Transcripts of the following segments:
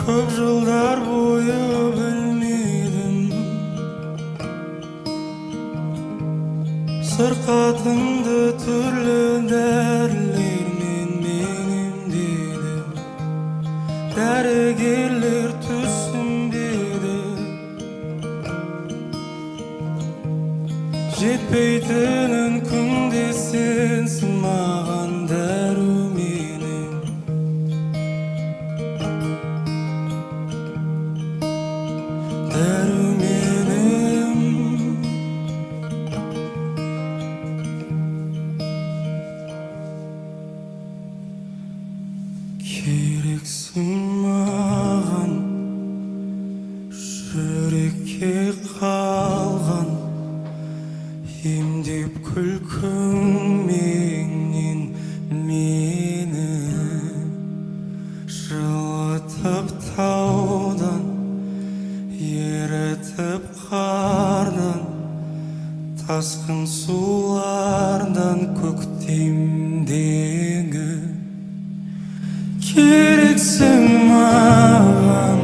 Көп жылдар бойы білмедім сырқатымды түрлі дәрілермен мен емдедім. Дәрігерлер түсінбеді жетпейтінін, күнде сенсің маған дәруменім. Керексің маған, жүрекке қалған, емдеп күлкіңменен мені жылытып таудан, ерітіп қардан, тасқын сулардан, көктемдегі. Керексің маған,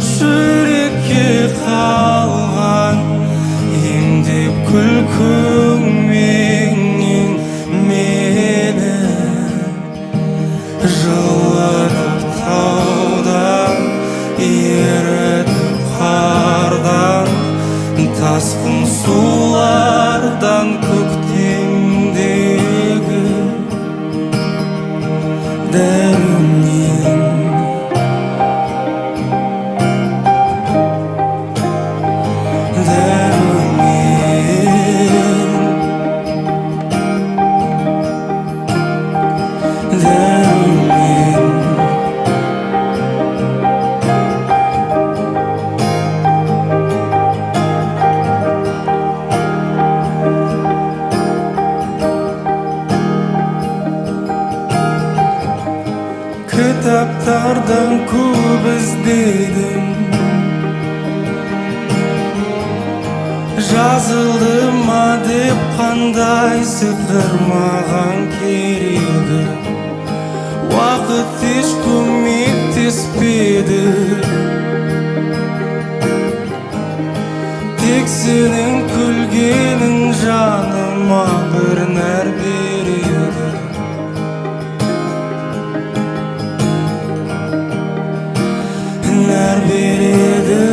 жүрекке қалған, емдеп күлкіңменен мені жылытып таудан, ерітіп қардан, тасқын сулардан, көктемдегі дәрумен. Кітаптардан көп іздедім, жазылды ма деп қандай сыр маған керегі. Уақыт еш көмектеспеді, тек сенің күлгенің жаныма бір нәр береді. Нәр береді.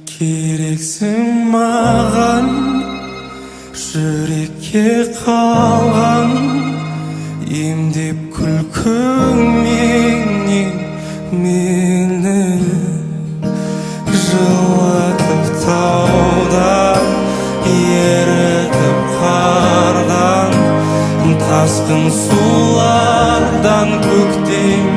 Керексің маған, жүрекке қалған, емдеп күлкіңменен мені жылытып таудан, ерітіп қардан, тасқын сулардан, көктем